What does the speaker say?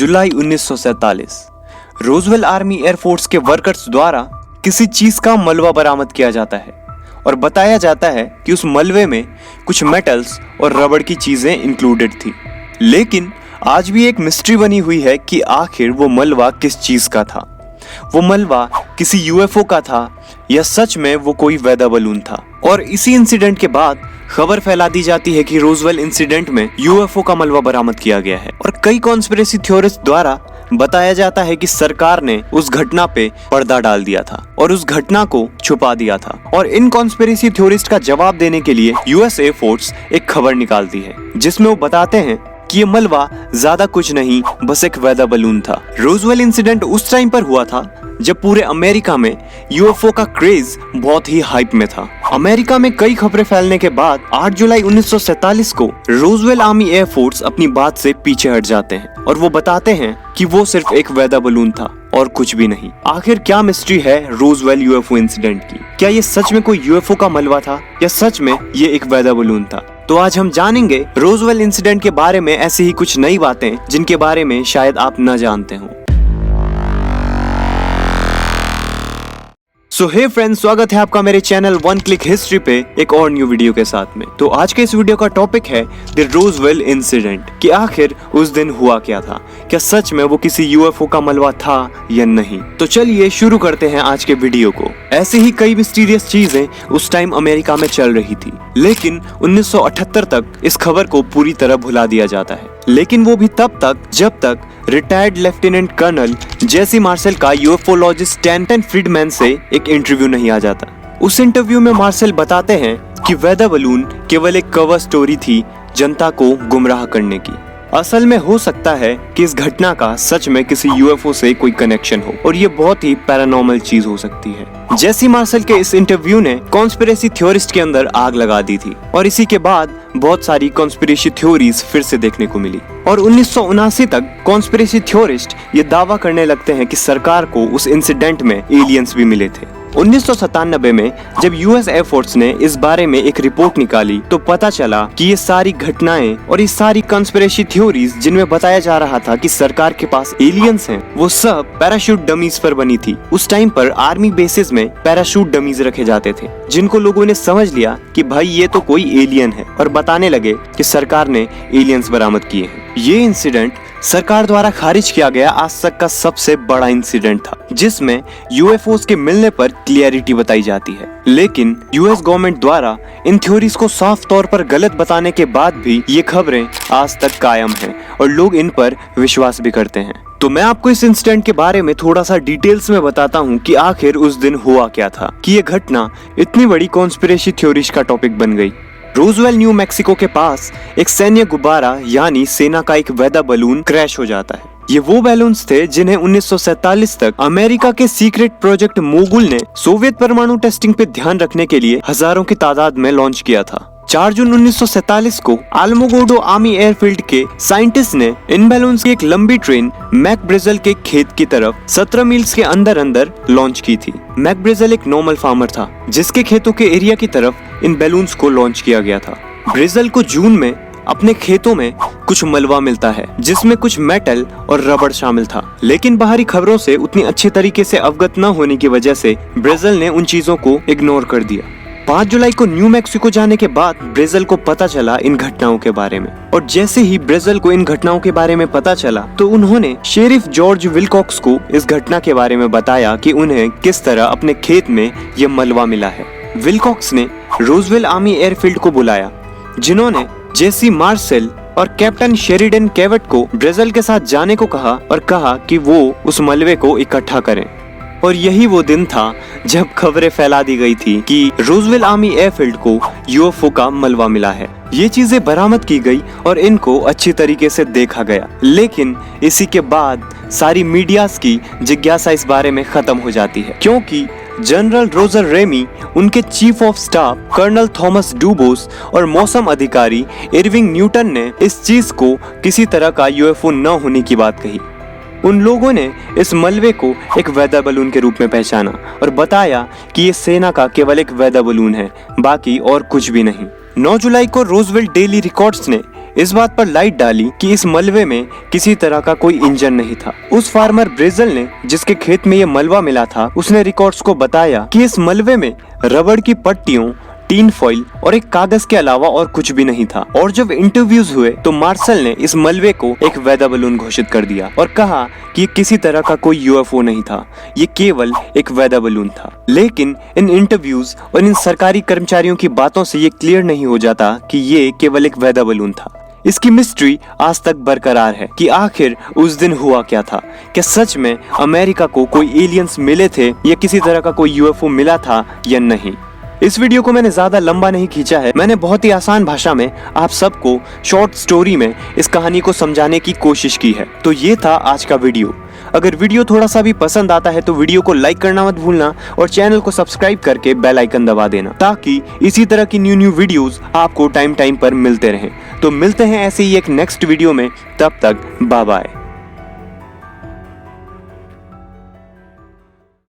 जुलाई 1947 Roosevelt army air force के workers द्वारा किसी चीज का मलबा बरामद किया जाता है और बताया जाता है कि उस मलबे में कुछ मेटल्स और रबड़ की चीजें इंक्लूडेड थी। लेकिन आज भी एक मिस्ट्री बनी हुई है कि आखिर वो मलबा किस चीज का था। वो मलबा किसी यूएफओ का था या सच में वो कोई वेदर बलून था। और इसी इंसिडेंट के बाद खबर फैला दी जाती है कि रोजवेल इंसिडेंट में यूएफओ का मलबा बरामद किया गया है और कई कॉन्स्पिरेसी थ्योरिस्ट द्वारा बताया जाता है कि सरकार ने उस घटना पे पर्दा डाल दिया था और उस घटना को छुपा दिया था। और इन कॉन्स्पिरेसी थ्योरिस्ट का जवाब देने के लिए यूएस एयरफोर्स एक खबर निकालती है जिसमें वो बताते हैं कि ये मलबा ज्यादा कुछ नहीं, बस एक वेदर बलून था। रोजवेल इंसिडेंट उस टाइम पर हुआ था जब पूरे अमेरिका में यूएफओ का क्रेज बहुत ही हाइप में था। अमेरिका में कई खबरें फैलने के बाद 8 जुलाई 1947 को रोजवेल आर्मी एयरफोर्स अपनी बात से पीछे हट जाते हैं और वो बताते हैं कि वो सिर्फ एक वेदर बलून था और कुछ भी नहीं। आखिर क्या मिस्ट्री है रोजवेल यूएफओ इंसिडेंट की? क्या ये सच में कोई यूएफओ का मलबा था या सच में ये एक वेदर बलून था? तो आज हम जानेंगे रोजवेल इंसिडेंट के बारे में ऐसी ही कुछ नई बातें जिनके बारे में शायद आप न जानते हो। सो हे फ्रेंड्स, स्वागत है आपका मेरे चैनल वन क्लिक हिस्ट्री पे एक और न्यू वीडियो के साथ में। तो आज के इस वीडियो का टॉपिक है द रोजवेल इंसिडेंट कि आखिर उस दिन हुआ क्या था, क्या सच में वो किसी यूएफओ का मलबा था या नहीं। तो चलिए शुरू करते हैं आज के वीडियो को। ऐसे ही कई मिस्टीरियस चीजें उस टाइम अमेरिका में चल रही थी, लेकिन 1978 तक इस खबर को पूरी तरह भुला दिया जाता है। लेकिन वो भी तब तक जब तक रिटायर्ड लेफ्टिनेंट कर्नल जेसी मार्शल का यूएफओलॉजिस्ट स्टैंटन फ्रीडमैन से एक इंटरव्यू नहीं आ जाता। उस इंटरव्यू में मार्शल बताते हैं कि वेदर बलून केवल एक कवर स्टोरी थी जनता को गुमराह करने की। असल में हो सकता है कि इस घटना का सच में किसी यूएफओ से कोई कनेक्शन हो और ये बहुत ही पैरानॉर्मल चीज हो सकती है। जेसी मार्शल के इस इंटरव्यू ने कॉन्स्पिरेसी थ्योरिस्ट के अंदर आग लगा दी थी और इसी के बाद बहुत सारी कॉन्स्पिरेसी थ्योरीज फिर से देखने को मिली और 1979 तक कॉन्स्पिरेसी थ्योरिस्ट ये दावा करने लगते हैं कि सरकार को उस इंसिडेंट में एलियंस भी मिले थे। 1997 में जब यूएस एयरफोर्स ने इस बारे में एक रिपोर्ट निकाली तो पता चला कि ये सारी घटनाएं और ये सारी कॉन्स्पिरेसी थ्योरीज जिनमें बताया जा रहा था कि सरकार के पास एलियंस हैं, वो सब पैराशूट डमीज पर बनी थी। उस टाइम पर आर्मी बेसिस में पैराशूट डमीज रखे जाते थे जिनको लोगों ने समझ लिया कि भाई ये तो कोई एलियन है और बताने लगे कि सरकार ने एलियंस बरामद किए हैं। ये इंसिडेंट सरकार द्वारा खारिज किया गया आज तक का सबसे बड़ा इंसिडेंट था जिसमें यूएफओस के मिलने पर क्लियरिटी बताई जाती है। लेकिन यूएस गवर्नमेंट द्वारा इन थ्योरीज को साफ तौर पर गलत बताने के बाद भी ये खबरें आज तक कायम हैं और लोग इन पर विश्वास भी करते हैं। तो मैं आपको इस इंसिडेंट के बारे में थोड़ा सा डिटेल्स में बताता हूँ कि आखिर उस दिन हुआ क्या था कि ये घटना इतनी बड़ी कॉन्स्पिरेसी थ्योरीज का टॉपिक बन गई। रोजवेल न्यू मैक्सिको के पास एक सैन्य गुब्बारा यानी सेना का एक वेदर बलून क्रैश हो जाता है। ये वो बैलून्स थे जिन्हें 1947 तक अमेरिका के सीक्रेट प्रोजेक्ट मोगुल ने सोवियत परमाणु टेस्टिंग पे ध्यान रखने के लिए हजारों की तादाद में लॉन्च किया था। 4 जून 1947 को आलमोगोडो आर्मी एयरफील्ड के साइंटिस्ट ने इन बैलून्स की एक लंबी ट्रेन मैकब्रेजल के खेत की तरफ 17 मील्स के अंदर अंदर लॉन्च की थी। मैकब्रेजल एक नॉर्मल फार्मर था जिसके खेतों के एरिया की तरफ इन बैलून्स को लॉन्च किया गया था। ब्रेजल को जून में अपने खेतों में कुछ मलबा मिलता है जिसमें कुछ मेटल और रबड़ शामिल था, लेकिन बाहरी खबरों से उतनी अच्छे तरीके से अवगत न होने की वजह से ब्रेजल ने उन चीजों को इग्नोर कर दिया। 5 जुलाई को न्यू मैक्सिको जाने के बाद ब्रेजल को पता चला इन घटनाओं के बारे में और जैसे ही ब्रेजल को इन घटनाओं के बारे में पता चला तो उन्होंने शेरिफ जॉर्ज विलकॉक्स को इस घटना के बारे में बताया कि उन्हें किस तरह अपने खेत में ये मलबा मिला है। विलकॉक्स ने रोजवेल आर्मी एयरफील्ड को बुलाया जिन्होंने जेसी मार्शल और कैप्टन शेरिडन कैवेट को ब्रेजल के साथ जाने को कहा और कहा कि वो उस मलबे को इकट्ठा करें। और यही वो दिन था जब खबरें फैला दी गई थी कि रोजवेल आर्मी एयरफील्ड को यूएफओ का मलबा मिला है। ये चीजें बरामद की गई और इनको अच्छी तरीके से देखा गया, लेकिन इसी के बाद सारी मीडियाज की जिज्ञासा इस बारे में खत्म हो जाती है क्योंकि जनरल रोजर रेमी, उनके chief of staff colonel Thomas Dubois और मौसम अधिकारी इरविंग न्यूटन ने इस चीज को किसी तरह का यूएफओ न होने की बात कही। उन लोगों ने इस मलबे को एक वेदर बलून के रूप में पहचाना और बताया कि ये सेना का केवल एक वेदर बलून है, बाकी और कुछ भी नहीं। 9 जुलाई को रोजवेल डेली रिकॉर्ड्स ने इस बात पर लाइट डाली कि इस मलबे में किसी तरह का कोई इंजन नहीं था। उस फार्मर ब्रेजल ने, जिसके खेत में ये मलबा मिला था, उसने रिकॉर्ड्स को बताया कि इस मलबे में रबड़ की पट्टियों, टीन फॉइल और एक कागज के अलावा और कुछ भी नहीं था। और जब इंटरव्यूज हुए तो मार्शल ने इस मलबे को एक वेदर बलून घोषित कर दिया और कहा कि ये किसी तरह का कोई यूएफओ नहीं था, ये केवल एक वेदर बलून था। लेकिन इन इंटरव्यूज और इन सरकारी कर्मचारियों की बातों से ये क्लियर नहीं हो जाता कि ये केवल एक वेदर बलून था। इसकी मिस्ट्री आज तक बरकरार है कि आखिर उस दिन हुआ क्या था। क्या सच में अमेरिका को कोई एलियंस मिले थे या किसी तरह का कोई यूएफओ मिला था या नहीं। इस वीडियो को मैंने ज्यादा लंबा नहीं खींचा है, मैंने बहुत ही आसान भाषा में आप सबको शॉर्ट स्टोरी में इस कहानी को समझाने की कोशिश की है। तो ये था आज का वीडियो। अगर वीडियो थोड़ा सा भी पसंद आता है तो वीडियो को लाइक करना मत भूलना और चैनल को सब्सक्राइब करके बेल आइकन दबा देना, ताकि इसी तरह की न्यू वीडियोस आपको टाइम टाइम पर मिलते रहें। तो मिलते हैं ऐसे ही एक नेक्स्ट वीडियो में, तब तक बाय बाय।